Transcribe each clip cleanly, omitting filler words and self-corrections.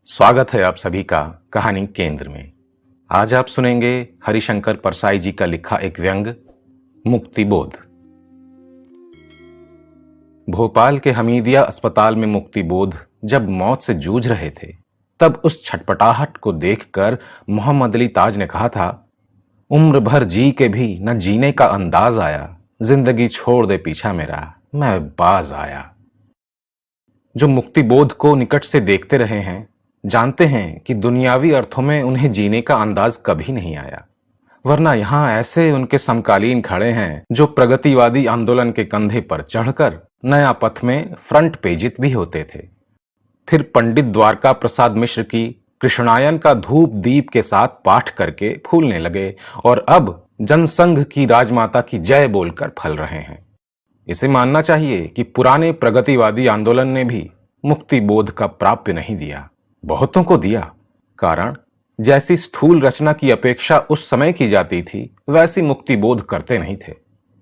स्वागत है आप सभी का कहानी केंद्र में। आज आप सुनेंगे हरिशंकर परसाई जी का लिखा एक व्यंग मुक्तिबोध। भोपाल के हमीदिया अस्पताल में मुक्तिबोध जब मौत से जूझ रहे थे, तब उस छटपटाहट को देखकर मोहम्मद अली ताज ने कहा था, उम्र भर जी के भी न जीने का अंदाज आया, जिंदगी छोड़ दे पीछा मेरा, मैं बाज आया। जो मुक्तिबोध को निकट से देखते रहे हैं, जानते हैं कि दुनियावी अर्थों में उन्हें जीने का अंदाज कभी नहीं आया, वरना यहां ऐसे उनके समकालीन खड़े हैं जो प्रगतिवादी आंदोलन के कंधे पर चढ़कर नया पथ में फ्रंट पेजित भी होते थे। फिर पंडित द्वारका प्रसाद मिश्र की कृष्णायन का धूप दीप के साथ पाठ करके फूलने लगे और अब जनसंघ की राजमाता की जय बोलकर फल रहे हैं। इसे मानना चाहिए कि पुराने प्रगतिवादी आंदोलन ने भी मुक्तिबोध का प्राप्य नहीं दिया, बहुतों को दिया। कारण जैसी स्थूल रचना की अपेक्षा उस समय की जाती थी, वैसी मुक्तिबोध करते नहीं थे।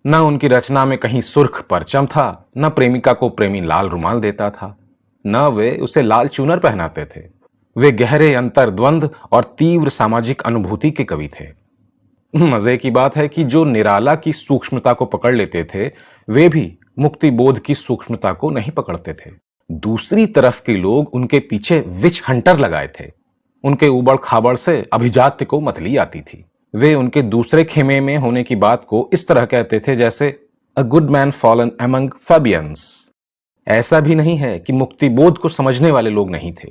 न उनकी रचना में कहीं सुर्ख परचम था, न प्रेमिका को प्रेमी लाल रुमाल देता था, न वे उसे लाल चूनर पहनाते थे। वे गहरे अंतर्द्वंद और तीव्र सामाजिक अनुभूति के कवि थे। मजे की बात है कि जो निराला की सूक्ष्मता को पकड़ लेते थे, वे भी मुक्तिबोध की सूक्ष्मता को नहीं पकड़ते थे। दूसरी तरफ के लोग उनके पीछे विच हंटर लगाए थे। उनके उबड़ खाबड़ से अभिजात्य को मतली आती थी। वे उनके दूसरे खेमे में होने की बात को इस तरह कहते थे जैसे a good man fallen among Fabians. ऐसा भी नहीं है कि मुक्तिबोध को समझने वाले लोग नहीं थे,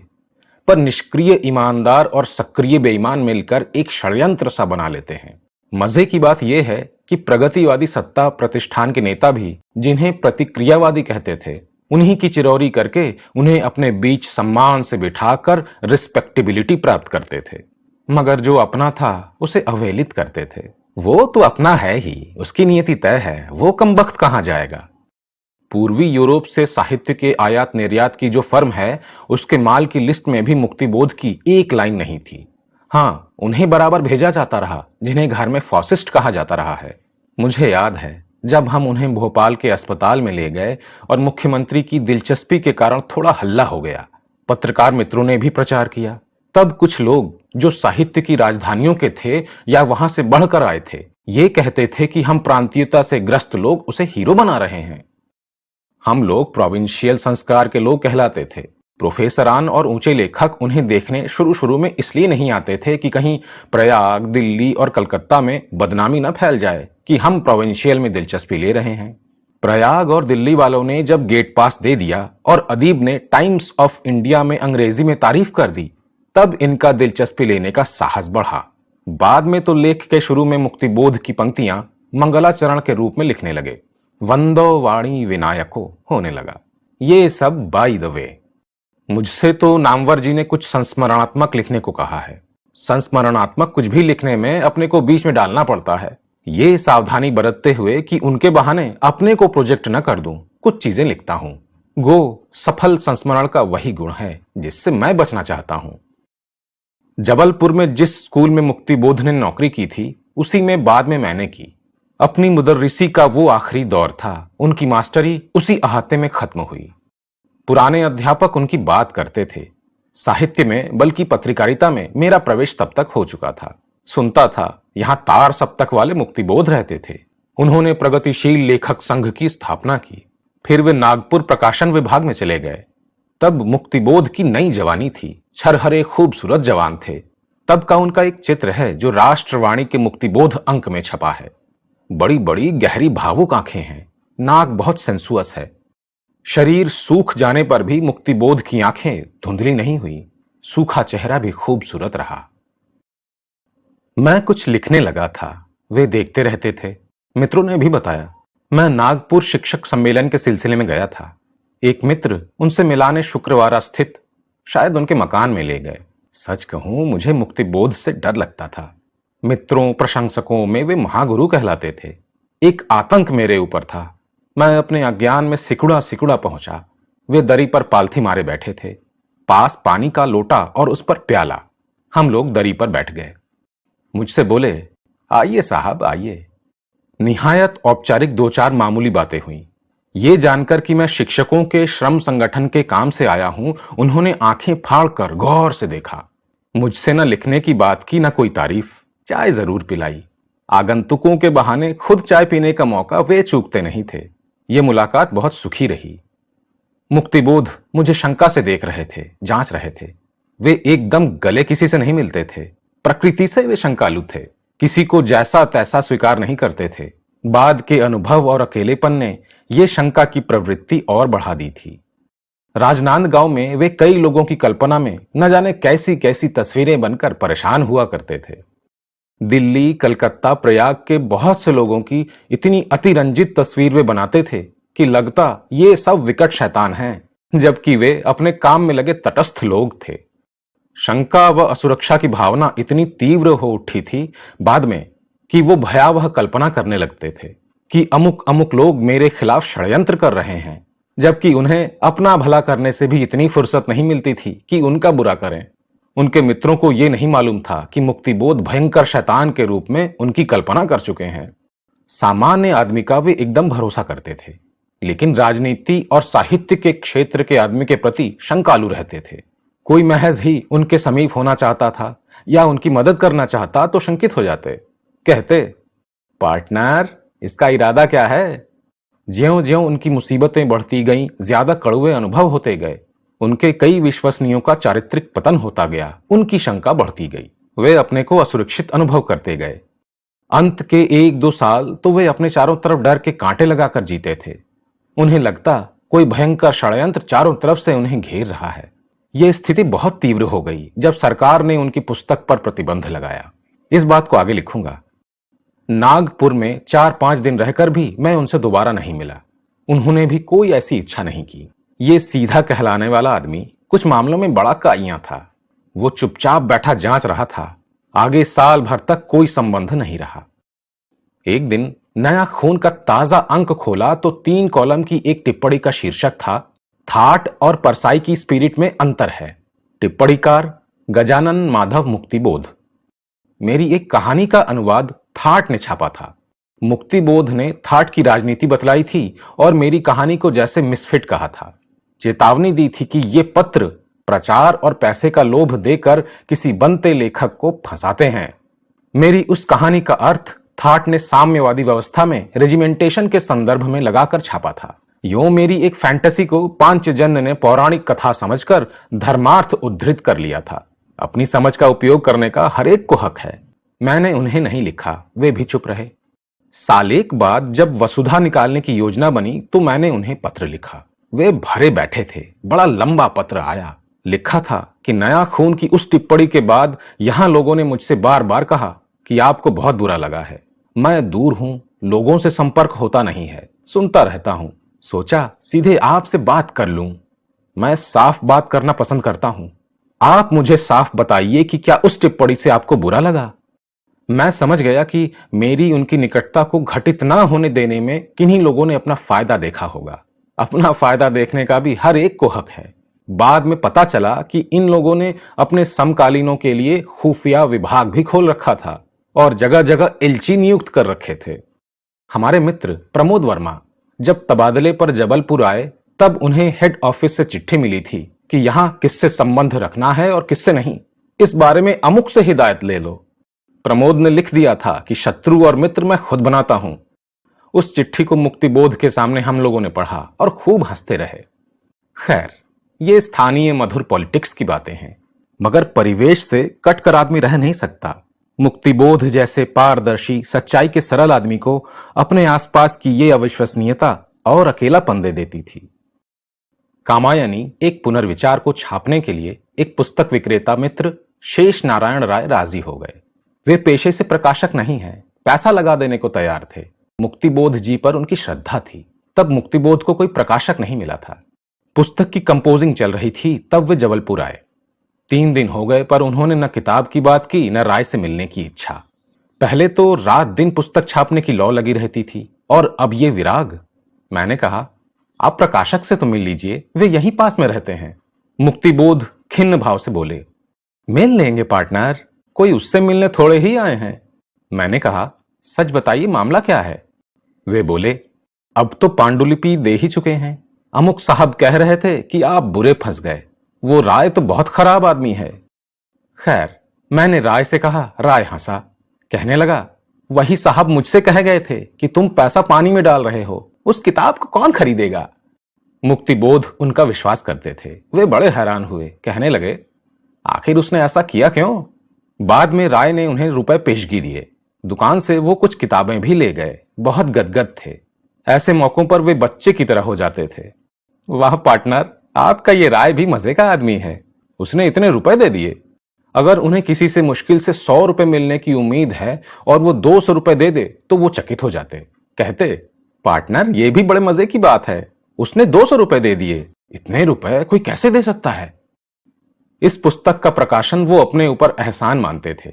पर निष्क्रिय ईमानदार और सक्रिय बेईमान मिलकर एक षड्यंत्र सा बना लेते हैं। मजे की बात यह है कि प्रगतिवादी सत्ता प्रतिष्ठान के नेता भी, जिन्हें प्रतिक्रियावादी कहते थे, उन्हीं की चिरौरी करके उन्हें अपने बीच सम्मान से बिठाकर रिस्पेक्टेबिलिटी प्राप्त करते थे। मगर जो अपना था उसे अवहेलित करते थे। वो तो अपना है ही, उसकी नियति तय है, वो कमबख्त कहां जाएगा। पूर्वी यूरोप से साहित्य के आयात निर्यात की जो फर्म है, उसके माल की लिस्ट में भी मुक्तिबोध की एक लाइन नहीं थी। हाँ, उन्हें बराबर भेजा जाता रहा जिन्हें घर में फासिस्ट कहा जाता रहा है। मुझे याद है जब हम उन्हें भोपाल के अस्पताल में ले गए और मुख्यमंत्री की दिलचस्पी के कारण थोड़ा हल्ला हो गया। पत्रकार मित्रों ने भी प्रचार किया। तब कुछ लोग जो साहित्य की राजधानियों के थे या वहां से बढ़कर आए थे, ये कहते थे कि हम प्रांतीयता से ग्रस्त लोग उसे हीरो बना रहे हैं। हम लोग प्रोविंशियल संस्कार के लोग कहलाते थे। प्रोफेसरान और ऊंचे लेखक उन्हें देखने शुरू में इसलिए नहीं आते थे कि कहीं प्रयाग, दिल्ली और कलकत्ता में बदनामी न फैल जाए कि हम प्रोविंशियल में दिलचस्पी ले रहे हैं। प्रयाग और दिल्ली वालों ने जब गेट पास दे दिया और अदीब ने टाइम्स ऑफ इंडिया में अंग्रेजी में तारीफ कर दी, तब इनका दिलचस्पी लेने का साहस बढ़ा। बाद में तो लेख के शुरू में मुक्तिबोध की पंक्तियां मंगलाचरण के रूप में लिखने लगे। वंदो वाणी विनायको होने लगा। ये सब बाय द वे। मुझसे तो नामवर जी ने कुछ संस्मरणात्मक लिखने को कहा है। संस्मरणात्मक कुछ भी लिखने में अपने को बीच में डालना पड़ता है, ये सावधानी बरतते हुए कि उनके बहाने अपने को प्रोजेक्ट न कर दूं। कुछ चीजें लिखता हूं। गो सफल संस्मरण का वही गुण है जिससे मैं बचना चाहता हूं। जबलपुर में जिस स्कूल में मुक्तिबोध ने नौकरी की थी, उसी में बाद में मैंने की। अपनी मुदर्रिसी का वो आखिरी दौर था। उनकी मास्टरी उसी अहाते में खत्म हुई। पुराने अध्यापक उनकी बात करते थे। साहित्य में बल्कि पत्रकारिता में मेरा प्रवेश तब तक हो चुका था। सुनता था यहां तार सप्तक वाले मुक्तिबोध रहते थे। उन्होंने प्रगतिशील लेखक संघ की स्थापना की। फिर वे नागपुर प्रकाशन विभाग में चले गए। तब मुक्तिबोध की नई जवानी थी। छरहरे खूबसूरत जवान थे। तब का उनका एक चित्र है जो राष्ट्रवाणी के मुक्तिबोध अंक में छपा है। बड़ी बड़ी गहरी भावुक आंखें हैं। नाक बहुत सेंसुअस है। शरीर सूख जाने पर भी मुक्तिबोध की आंखें धुंधली नहीं हुई। सूखा चेहरा भी खूबसूरत रहा। मैं कुछ लिखने लगा था। वे देखते रहते थे। मित्रों ने भी बताया। मैं नागपुर शिक्षक सम्मेलन के सिलसिले में गया था। एक मित्र उनसे मिलाने शुक्रवार स्थित शायद उनके मकान में ले गए। सच कहूं, मुझे मुक्तिबोध से डर लगता था। मित्रों प्रशंसकों में वे महागुरु कहलाते थे। एक आतंक मेरे ऊपर था। मैं अपने अज्ञान में सिकुड़ा सिकुड़ा पहुंचा। वे दरी पर पालथी मारे बैठे थे। पास पानी का लोटा और उस पर प्याला। हम लोग दरी पर बैठ गए। मुझसे बोले, आइए साहब आइए। निहायत औपचारिक दो चार मामूली बातें हुई। ये जानकर कि मैं शिक्षकों के श्रम संगठन के काम से आया हूं, उन्होंने आंखें फाड़कर गौर से देखा। मुझसे न लिखने की बात की, न कोई तारीफ। चाय जरूर पिलाई। आगंतुकों के बहाने खुद चाय पीने का मौका वे चूकते नहीं थे। ये मुलाकात बहुत सुखी रही। मुक्तिबोध मुझे शंका से देख रहे थे, जांच रहे थे। वे एकदम गले किसी से नहीं मिलते थे। प्रकृति से वे शंकालु थे। किसी को जैसा तैसा स्वीकार नहीं करते थे। बाद के अनुभव और अकेलेपन ने ये शंका की प्रवृत्ति और बढ़ा दी थी। राजनांदगांव में वे कई लोगों की कल्पना में न जाने कैसी कैसी तस्वीरें बनकर परेशान हुआ करते थे। दिल्ली, कलकत्ता, प्रयाग के बहुत से लोगों की इतनी अतिरंजित तस्वीर वे बनाते थे कि लगता ये सब विकट शैतान हैं, जबकि वे अपने काम में लगे तटस्थ लोग थे। शंका व असुरक्षा की भावना इतनी तीव्र हो उठी थी बाद में कि वो भयावह कल्पना करने लगते थे कि अमुक अमुक लोग मेरे खिलाफ षड्यंत्र कर रहे हैं, जबकि उन्हें अपना भला करने से भी इतनी फुर्सत नहीं मिलती थी कि उनका बुरा करें। उनके मित्रों को यह नहीं मालूम था कि मुक्तिबोध भयंकर शैतान के रूप में उनकी कल्पना कर चुके हैं। सामान्य आदमी का वे एकदम भरोसा करते थे, लेकिन राजनीति और साहित्य के क्षेत्र के आदमी के प्रति शंकालु रहते थे। कोई महज ही उनके समीप होना चाहता था या उनकी मदद करना चाहता तो शंकित हो जाते। कहते, पार्टनर, इसका इरादा क्या है? ज्यों-ज्यों उनकी मुसीबतें बढ़ती गईं, ज्यादा कड़वे अनुभव होते गए। उनके कई विश्वसनीयों का चारित्रिक पतन होता गया। उनकी शंका बढ़ती गई। वे अपने को असुरक्षित अनुभव करते गए। अंत के 1-2 साल तो वे अपने चारों तरफ डर के कांटे लगाकर जीते थे। उन्हें लगता कोई भयंकर षड्यंत्र चारों तरफ से उन्हें घेर रहा है। यह स्थिति बहुत तीव्र हो गई जब सरकार ने उनकी पुस्तक पर प्रतिबंध लगाया। इस बात को आगे लिखूंगा। नागपुर में 4-5 दिन रहकर भी मैं उनसे दोबारा नहीं मिला। उन्होंने भी कोई ऐसी इच्छा नहीं की। ये सीधा कहलाने वाला आदमी कुछ मामलों में बड़ा काइयां था। वो चुपचाप बैठा जांच रहा था। आगे साल भर तक कोई संबंध नहीं रहा। एक दिन नया खून का ताजा अंक खोला तो 3 कॉलम की एक टिप्पणी का शीर्षक था, थाट और परसाई की स्पिरिट में अंतर है। टिप्पणीकार गजानन माधव मुक्तिबोध। मेरी एक कहानी का अनुवाद थाट ने छापा था। मुक्तिबोध ने थाट की राजनीति बतलाई थी और मेरी कहानी को जैसे मिसफिट कहा था। चेतावनी दी थी कि ये पत्र प्रचार और पैसे का लोभ देकर किसी बनते लेखक को फंसाते हैं। मेरी उस कहानी का अर्थ थाट ने साम्यवादी व्यवस्था में रेजिमेंटेशन के संदर्भ में लगाकर छापा था। यूं मेरी एक फैंटेसी को पांचजन्य ने पौराणिक कथा समझकर धर्मार्थ उद्धृत कर लिया था। अपनी समझ का उपयोग करने का हर एक को हक है। मैंने उन्हें नहीं लिखा, वे भी चुप रहे। सालेक बाद जब वसुधा निकालने की योजना बनी तो मैंने उन्हें पत्र लिखा। वे भरे बैठे थे। बड़ा लंबा पत्र आया। लिखा था कि नया खून की उस टिप्पणी के बाद यहां लोगों ने मुझसे बार बार कहा कि आपको बहुत बुरा लगा है। मैं दूर हूं, लोगों से संपर्क होता नहीं है, सुनता रहता हूं। सोचा सीधे आपसे बात कर लूं। मैं साफ बात करना पसंद करता हूं। आप मुझे साफ बताइए कि क्या उस टिप्पणी से आपको बुरा लगा। मैं समझ गया कि मेरी उनकी निकटता को घटित ना होने देने में किन्हीं लोगों ने अपना फायदा देखा होगा। अपना फायदा देखने का भी हर एक को हक है। बाद में पता चला कि इन लोगों ने अपने समकालीनों के लिए खुफिया विभाग भी खोल रखा था और जगह जगह एलची नियुक्त कर रखे थे। हमारे मित्र प्रमोद वर्मा जब तबादले पर जबलपुर आए तब उन्हें हेड ऑफिस से चिट्ठी मिली थी कि यहां किससे संबंध रखना है और किससे नहीं, इस बारे में अमुक से हिदायत ले लो। प्रमोद ने लिख दिया था कि शत्रु और मित्र मैं खुद बनाता हूं। उस चिट्ठी को मुक्तिबोध के सामने हम लोगों ने पढ़ा और खूब हंसते रहे। खैर, ये स्थानीय मधुर पॉलिटिक्स की बातें हैं, मगर परिवेश से कटकर आदमी रह नहीं सकता। मुक्तिबोध जैसे पारदर्शी सच्चाई के सरल आदमी को अपने आसपास की ये अविश्वसनीयता और अकेलापन दे देती थी। कामायनी एक पुनर्विचार को छापने के लिए एक पुस्तक विक्रेता मित्र शेष नारायण राय राजी हो गए। वे पेशे से प्रकाशक नहीं हैं, पैसा लगा देने को तैयार थे। मुक्तिबोध जी पर उनकी श्रद्धा थी। तब मुक्तिबोध को कोई प्रकाशक नहीं मिला था। पुस्तक की कंपोजिंग चल रही थी तब वे जबलपुर आए। 3 दिन हो गए पर उन्होंने न किताब की बात की न राय से मिलने की इच्छा। पहले तो रात दिन पुस्तक छापने की लौ लगी रहती थी और अब ये विराग। मैंने कहा, आप प्रकाशक से तो मिल लीजिए, वे यहीं पास में रहते हैं। मुक्तिबोध खिन्न भाव से बोले, मिल लेंगे पार्टनर, कोई उससे मिलने थोड़े ही आए हैं। मैंने कहा, सच बताइए मामला क्या है। वे बोले, अब तो पांडुलिपि दे ही चुके हैं। अमुक साहब कह रहे थे कि आप बुरे फंस गए। वो राय तो बहुत खराब आदमी है। खैर, मैंने राय से कहा। राय हंसा। कहने लगा, वही साहब मुझसे कह गए थे कि तुम पैसा पानी में डाल रहे हो, उस किताब को कौन खरीदेगा। मुक्तिबोध उनका विश्वास करते थे। वे बड़े हैरान हुए। कहने लगे, आखिर उसने ऐसा किया क्यों। बाद में राय ने उन्हें रुपए पेशगी दिए। दुकान से वो कुछ किताबें भी ले गए। बहुत गदगद थे। ऐसे मौकों पर वे बच्चे की तरह हो जाते थे। वाह पार्टनर, आपका ये राय भी मजे का आदमी है। उसने इतने रुपए दे दिए। अगर उन्हें किसी से मुश्किल से 100 रुपए मिलने की उम्मीद है और वो 200 रुपए दे दे तो वो चकित हो जाते। कहते, पार्टनर ये भी बड़े मजे की बात है, उसने 200 रुपए दे दिए। इतने रुपए कोई कैसे दे सकता है। इस पुस्तक का प्रकाशन वो अपने ऊपर एहसान मानते थे।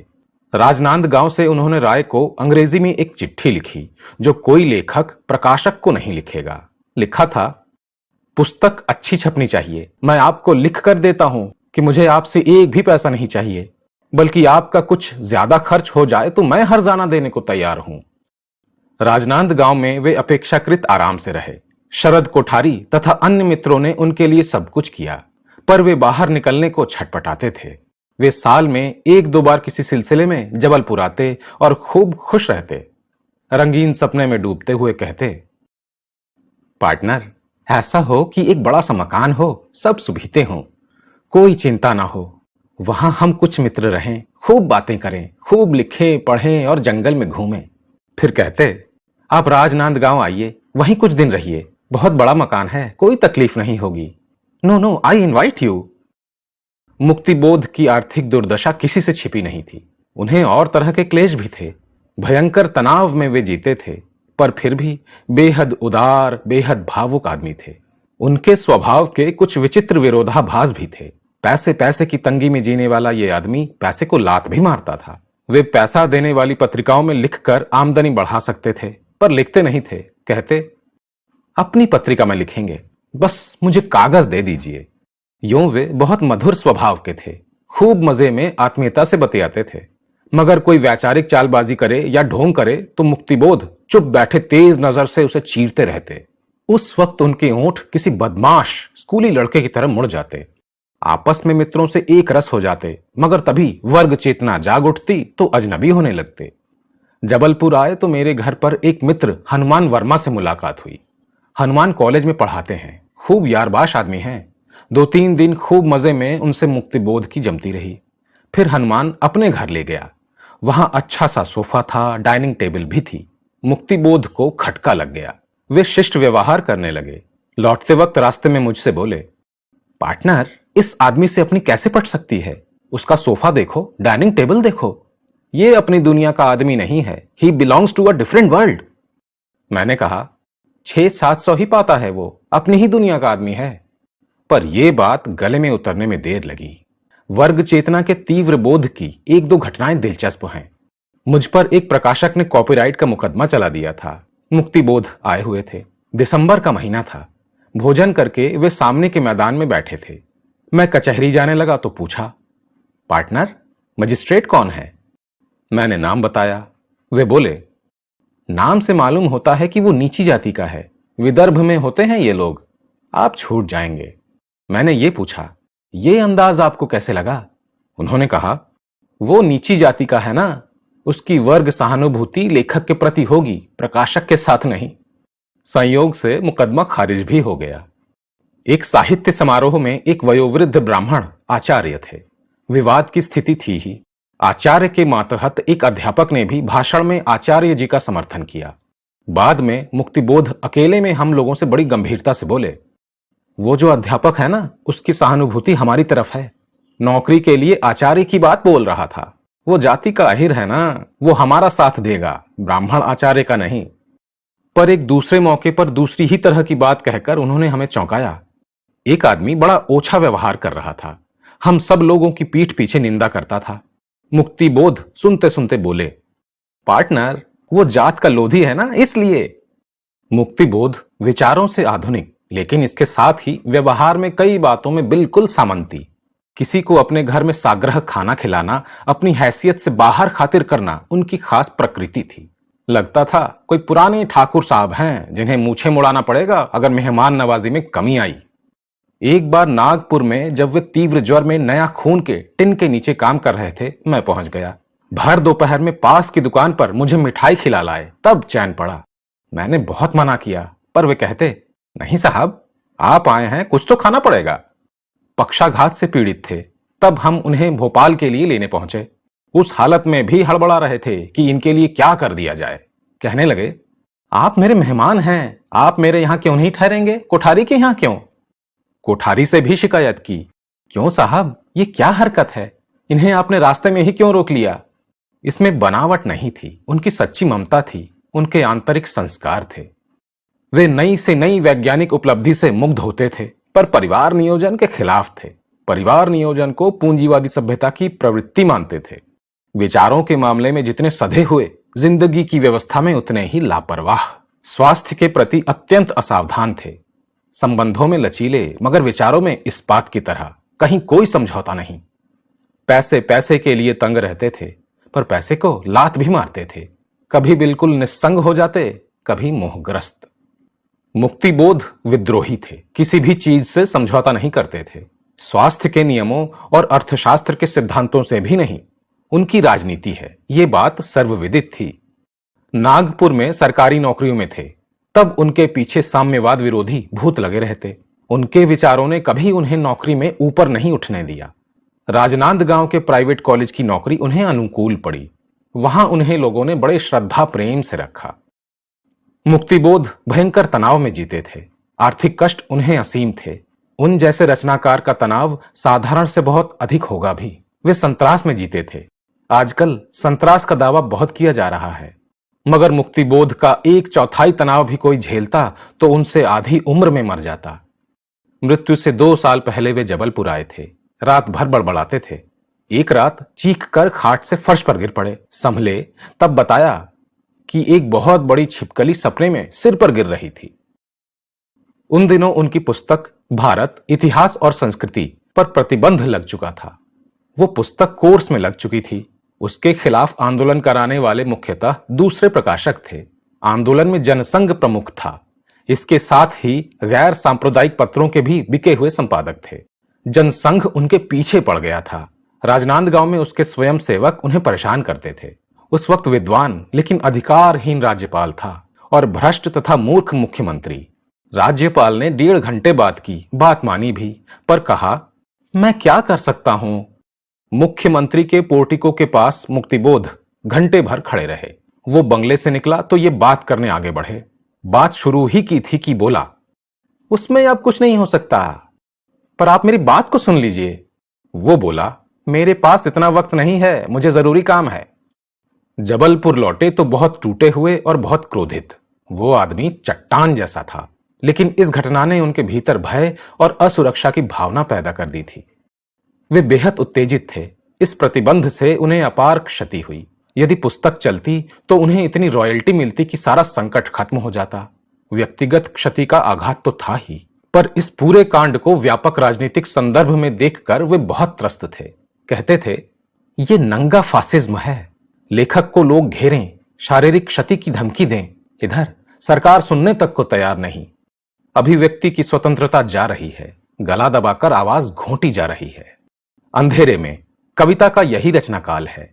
राजनांद गांव से उन्होंने राय को अंग्रेजी में एक चिट्ठी लिखी जो कोई लेखक प्रकाशक को नहीं लिखेगा। लिखा था, पुस्तक अच्छी छपनी चाहिए। मैं आपको लिख कर देता हूं कि मुझे आपसे एक भी पैसा नहीं चाहिए, बल्कि आपका कुछ ज्यादा खर्च हो जाए तो मैं हर्जाना देने को तैयार हूं। राजनांद गांव में वे अपेक्षाकृत आराम से रहे। शरद कोठारी तथा अन्य मित्रों ने उनके लिए सब कुछ किया, पर वे बाहर निकलने को छटपटाते थे। वे साल में 1-2 बार किसी सिलसिले में जबलपुर आते और खूब खुश रहते। रंगीन सपने में डूबते हुए कहते, पार्टनर, ऐसा हो कि एक बड़ा सा मकान हो, सब सुविधाएं हों, कोई चिंता ना हो। वहां हम कुछ मित्र रहें, खूब बातें करें, खूब लिखें पढ़ें और जंगल में घूमें। फिर कहते, आप राजनांद गांव आइए, वहीं कुछ दिन रहिए। बहुत बड़ा मकान है, कोई तकलीफ नहीं होगी। No no, I invite you. Muktibodh की आर्थिक दुर्दशा किसी से छिपी नहीं थी। उन्हें और तरह के क्लेश भी थे। भयंकर तनाव में वे जीते थे, पर फिर भी बेहद उदार, बेहद भावुक आदमी थे। उनके स्वभाव के कुछ विचित्र विरोधाभास भी थे। पैसे पैसे की तंगी में जीने वाला ये आदमी पैसे को लात भी मारता था। वे पैसा देने वाली पत्रिकाओं में लिखकर आमदनी बढ़ा सकते थे, पर लिखते नहीं थे। कहते, अपनी पत्रिका में लिखेंगे, बस मुझे कागज दे दीजिए। यूं वे बहुत मधुर स्वभाव के थे। खूब मजे में आत्मीयता से बतियाते थे। मगर कोई वैचारिक चालबाजी करे या ढोंग करे तो मुक्तिबोध चुप बैठे तेज नजर से उसे चीरते रहते। उस वक्त उनके ओंठ किसी बदमाश स्कूली लड़के की तरह मुड़ जाते। आपस में मित्रों से एक रस हो जाते, मगर तभी वर्ग चेतना जाग उठती तो अजनबी होने लगते। जबलपुर आए तो मेरे घर पर एक मित्र हनुमान वर्मा से मुलाकात हुई। हनुमान कॉलेज में पढ़ाते हैं, खूब यारबाश आदमी हैं। 2-3 दिन खूब मजे में उनसे मुक्तिबोध की जमती रही। फिर हनुमान अपने घर ले गया। वहां अच्छा सा सोफा था, डाइनिंग टेबल भी थी। मुक्तिबोध को खटका लग गया। वे शिष्ट व्यवहार करने लगे। लौटते वक्त रास्ते में मुझसे बोले, पार्टनर, इस आदमी से अपनी कैसे पट सकती है। उसका सोफा देखो, डाइनिंग टेबल देखो। ये अपनी दुनिया का आदमी नहीं है। He belongs to a different world. मैंने कहा, 600-700 ही पाता है वो, अपनी ही दुनिया का आदमी है। पर यह बात गले में उतरने में देर लगी। वर्ग चेतना के तीव्र बोध की 1-2 घटनाएं दिलचस्प हैं। मुझ पर एक प्रकाशक ने कॉपीराइट का मुकदमा चला दिया था। मुक्तिबोध आए हुए थे। दिसंबर का महीना था। भोजन करके वे सामने के मैदान में बैठे थे। मैं कचहरी जाने लगा तो पूछा, पार्टनर, मजिस्ट्रेट कौन है। मैंने नाम बताया। वे बोले, नाम से मालूम होता है कि वो नीची जाति का है। विदर्भ में होते हैं ये लोग, आप छूट जाएंगे। मैंने ये पूछा, ये अंदाज आपको कैसे लगा। उन्होंने कहा, वो नीची जाति का है ना, उसकी वर्ग सहानुभूति लेखक के प्रति होगी, प्रकाशक के साथ नहीं। संयोग से मुकदमा खारिज भी हो गया। एक साहित्य समारोह में एक वयोवृद्ध ब्राह्मण आचार्य थे। विवाद की स्थिति थी ही। आचार्य के मातहत एक अध्यापक ने भी भाषण में आचार्य जी का समर्थन किया। बाद में मुक्तिबोध अकेले में हम लोगों से बड़ी गंभीरता से बोले, वो जो अध्यापक है ना, उसकी सहानुभूति हमारी तरफ है। नौकरी के लिए आचार्य की बात बोल रहा था। वो जाति का अहिर है ना, वो हमारा साथ देगा, ब्राह्मण आचार्य का नहीं। पर एक दूसरे मौके पर दूसरी ही तरह की बात कहकर उन्होंने हमें चौंकाया। एक आदमी बड़ा ओछा व्यवहार कर रहा था। हम सब लोगों की पीठ पीछे निंदा करता था। मुक्तिबोध सुनते सुनते बोले, पार्टनर, वो जात का लोधी है ना, इसलिए। मुक्तिबोध विचारों से आधुनिक, लेकिन इसके साथ ही व्यवहार में कई बातों में बिल्कुल सामंती। किसी को अपने घर में साग्रह खाना खिलाना, अपनी हैसियत से बाहर खातिर करना उनकी खास प्रकृति थी। लगता था कोई पुराने ठाकुर साहब हैं जिन्हें मूछें मुड़ाना पड़ेगा अगर मेहमान नवाजी में कमी आई। एक बार नागपुर में जब वे तीव्र ज्वर में नया खून के टिन के नीचे काम कर रहे थे, मैं पहुंच गया। भर दोपहर में पास की दुकान पर मुझे मिठाई खिला लाए, तब चैन पड़ा। मैंने बहुत मना किया, पर वे कहते, नहीं साहब, आप आए हैं, कुछ तो खाना पड़ेगा। पक्षाघात से पीड़ित थे। तब हम उन्हें भोपाल के लिए लेने पहुंचे। उस हालत में भी हड़बड़ा रहे थे कि इनके लिए क्या कर दिया जाए। कहने लगे, आप मेरे मेहमान हैं, आप मेरे यहां क्यों नहीं ठहरेंगे, कोठारी के यहां क्यों? कोठारी से भी शिकायत की। क्यों साहब, ये क्या हरकत है, इन्हें आपने रास्ते में ही क्यों रोक लिया? इसमें बनावट नहीं थी, उनकी सच्ची ममता थी, उनके आंतरिक संस्कार थे। वे नई से नई वैज्ञानिक उपलब्धि से मुग्ध होते थे, पर परिवार नियोजन के खिलाफ थे। परिवार नियोजन को पूंजीवादी सभ्यता की प्रवृत्ति मानते थे। विचारों के मामले में जितने सधे हुए, जिंदगी की व्यवस्था में उतने ही लापरवाह। स्वास्थ्य के प्रति अत्यंत असावधान थे। संबंधों में लचीले, मगर विचारों में इस्पात की तरह, कहीं कोई समझौता नहीं। पैसे पैसे के लिए तंग रहते थे, पर पैसे को लात भी मारते थे। कभी बिल्कुल निस्संग हो जाते, कभी मोहग्रस्त। मुक्तिबोध विद्रोही थे, किसी भी चीज से समझौता नहीं करते थे। स्वास्थ्य के नियमों और अर्थशास्त्र के सिद्धांतों से भी नहीं। उनकी राजनीति है, ये बात सर्वविदित थी। नागपुर में सरकारी नौकरियों में थे, तब उनके पीछे साम्यवाद विरोधी भूत लगे रहते। उनके विचारों ने कभी उन्हें नौकरी में ऊपर नहीं उठने दिया। राजनांदगांव के प्राइवेट कॉलेज की नौकरी उन्हें अनुकूल पड़ी। वहां उन्हें लोगों ने बड़े श्रद्धा प्रेम से रखा। मुक्तिबोध भयंकर तनाव में जीते थे। आर्थिक कष्ट उन्हें असीम थे। उन जैसे रचनाकार का तनाव साधारण से बहुत अधिक होगा भी। वे संतरास में जीते थे। आजकल संतरास का दावा बहुत किया जा रहा है, मगर मुक्तिबोध का 1/4 तनाव भी कोई झेलता तो उनसे आधी उम्र में मर जाता। मृत्यु से 2 साल पहले वे जबलपुर आए थे। रात भर बड़बड़ाते थे। एक रात चीख कर खाट से फर्श पर गिर पड़े। संभले तब बताया कि एक बहुत बड़ी छिपकली सपने में सिर पर गिर रही थी। उन दिनों उनकी पुस्तक भारत इतिहास और संस्कृति पर प्रतिबंध लग चुका था। वो पुस्तक कोर्स में लग चुकी थी। उसके खिलाफ आंदोलन कराने वाले मुख्यतः दूसरे प्रकाशक थे। आंदोलन में जनसंघ प्रमुख था। इसके साथ ही गैर सांप्रदायिक पत्रों के भी बिके हुए संपादक थे। जनसंघ उनके पीछे पड़ गया था। राजनांदगांव में उसके स्वयं सेवक उन्हें परेशान करते थे। उस वक्त विद्वान लेकिन अधिकारहीन राज्यपाल था और भ्रष्ट तथा मूर्ख मुख्यमंत्री। राज्यपाल ने 1.5 घंटे बात की, बात मानी भी, पर कहा, मैं क्या कर सकता हूं। मुख्यमंत्री के पोर्टिको के पास मुक्तिबोध घंटे भर खड़े रहे। वो बंगले से निकला तो ये बात करने आगे बढ़े। बात शुरू ही की थी कि बोला, उसमें अब कुछ नहीं हो सकता, पर आप मेरी बात को सुन लीजिए। वो बोला, मेरे पास इतना वक्त नहीं है, मुझे जरूरी काम है। जबलपुर लौटे तो बहुत टूटे हुए और बहुत क्रोधित। वो आदमी चट्टान जैसा था, लेकिन इस घटना ने उनके भीतर भय और असुरक्षा की भावना पैदा कर दी थी। वे बेहद उत्तेजित थे। इस प्रतिबंध से उन्हें अपार क्षति हुई। यदि पुस्तक चलती तो उन्हें इतनी रॉयल्टी मिलती कि सारा संकट खत्म हो जाता। व्यक्तिगत क्षति का आघात तो था ही, पर इस पूरे कांड को व्यापक राजनीतिक संदर्भ में देखकर वे बहुत त्रस्त थे। कहते थे, ये नंगा फासिज्म है। लेखक को लोग घेरें, शारीरिक क्षति की धमकी दें, इधर सरकार सुनने तक को तैयार नहीं। अभिव्यक्ति की स्वतंत्रता जा रही है, गला दबाकर आवाज घोंटी जा रही है। अंधेरे में कविता का यही रचनाकाल है।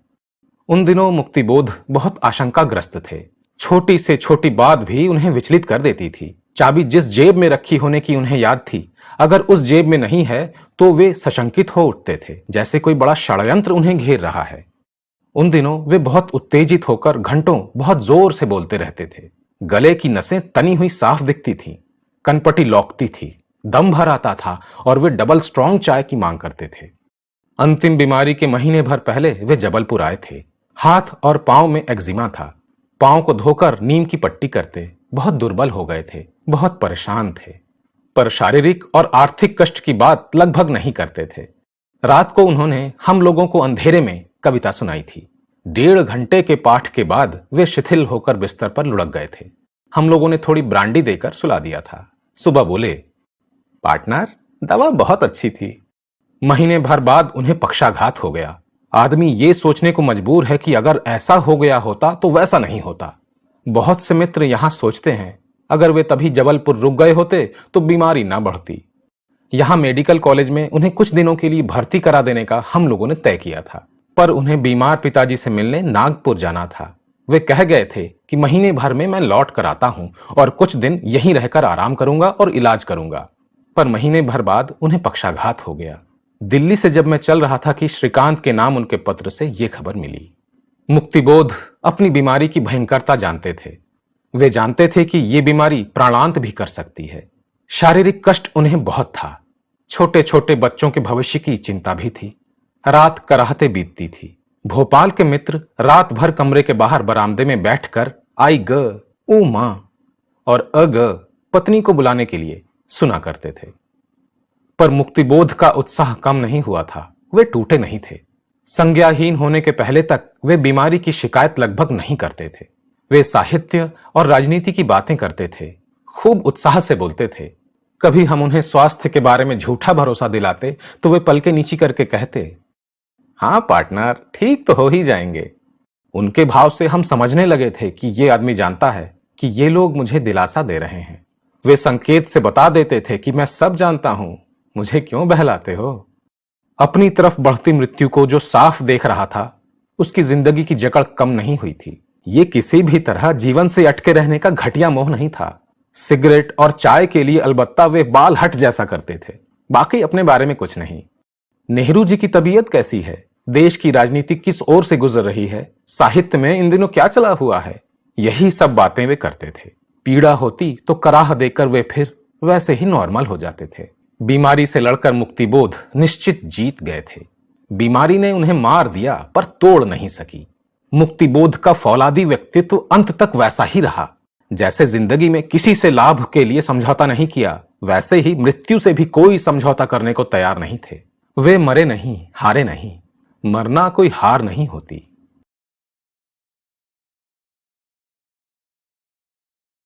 उन दिनों मुक्तिबोध बहुत आशंकाग्रस्त थे। छोटी से छोटी बात भी उन्हें विचलित कर देती थी। चाबी जिस जेब में रखी होने की उन्हें याद थी, अगर उस जेब में नहीं है तो वे सशंकित हो उठते थे, जैसे कोई बड़ा षड्यंत्र उन्हें घेर रहा है। उन दिनों वे बहुत उत्तेजित होकर घंटों बहुत जोर से बोलते रहते थे। गले की नसें तनी हुई साफ दिखती थीं, कनपटी लौकती थी, दम भर आता था और वे डबल स्ट्रांग चाय की मांग करते थे। अंतिम बीमारी के महीने भर पहले वे जबलपुर आए थे। हाथ और पांव में एक्जिमा था। पांव को धोकर नीम की पट्टी करते। बहुत दुर्बल हो गए थे, बहुत परेशान थे, पर शारीरिक और आर्थिक कष्ट की बात लगभग नहीं करते थे। रात को उन्होंने हम लोगों को अंधेरे में कविता सुनाई थी। 1.5 घंटे के पाठ के बाद वे शिथिल होकर बिस्तर पर लुढ़क गए थे। हम लोगों ने थोड़ी ब्रांडी देकर सुला दिया था। सुबह बोले, पार्टनर, दवा बहुत अच्छी थी। महीने भर बाद उन्हें पक्षाघात हो गया। आदमी ये सोचने को मजबूर है कि अगर ऐसा हो गया होता तो वैसा नहीं होता। बहुत से मित्र यहां सोचते हैं अगर वे तभी जबलपुर रुक गए होते तो बीमारी ना बढ़ती। यहां मेडिकल कॉलेज में उन्हें कुछ दिनों के लिए भर्ती करा देने का हम लोगों ने तय किया था, पर उन्हें बीमार पिताजी से मिलने नागपुर जाना था। वे कह गए थे कि महीने भर में मैं लौट कर आता हूं और कुछ दिन यहीं रहकर आराम करूंगा और इलाज करूंगा। पर महीने भर बाद उन्हें पक्षाघात हो गया। दिल्ली से जब मैं चल रहा था कि श्रीकांत के नाम उनके पत्र से यह खबर मिली। मुक्तिबोध अपनी बीमारी की भयंकरता जानते थे। वे जानते थे कि यह बीमारी प्राणांत भी कर सकती है। शारीरिक कष्ट उन्हें बहुत था। छोटे छोटे बच्चों के भविष्य की चिंता भी थी। रात कराहते बीतती थी। भोपाल के मित्र रात भर कमरे के बाहर बरामदे में बैठकर आई ग ओ मां और अग पत्नी को बुलाने के लिए सुना करते थे। पर मुक्तिबोध का उत्साह कम नहीं हुआ था। वे टूटे नहीं थे। संज्ञाहीन होने के पहले तक वे बीमारी की शिकायत लगभग नहीं करते थे। वे साहित्य और राजनीति की बातें करते थे, खूब उत्साह से बोलते थे। कभी हम उन्हें स्वास्थ्य के बारे में झूठा भरोसा दिलाते तो वे पलके नीची करके कहते, हाँ पार्टनर, ठीक तो हो ही जाएंगे। उनके भाव से हम समझने लगे थे कि ये आदमी जानता है कि ये लोग मुझे दिलासा दे रहे हैं। वे संकेत से बता देते थे कि मैं सब जानता हूं, मुझे क्यों बहलाते हो। अपनी तरफ बढ़ती मृत्यु को जो साफ देख रहा था, उसकी जिंदगी की जकड़ कम नहीं हुई थी। ये किसी भी तरह जीवन से अटके रहने का घटिया मोह नहीं था। सिगरेट और चाय के लिए अलबत्ता वे बाल हट जैसा करते थे, बाकी अपने बारे में कुछ नहीं। नेहरू जी की तबीयत कैसी है, देश की राजनीति किस ओर से गुजर रही है, साहित्य में इन दिनों क्या चला हुआ है, यही सब बातें वे करते थे। पीड़ा होती तो कराह देकर वे फिर वैसे ही नॉर्मल हो जाते थे। बीमारी से लड़कर मुक्तिबोध निश्चित जीत गए थे। बीमारी ने उन्हें मार दिया पर तोड़ नहीं सकी। मुक्तिबोध का फौलादी व्यक्तित्व अंत तक वैसा ही रहा। जैसे जिंदगी में किसी से लाभ के लिए समझौता नहीं किया, वैसे ही मृत्यु से भी कोई समझौता करने को तैयार नहीं थे। वे मरे नहीं, हारे नहीं। मरना कोई हार नहीं होती।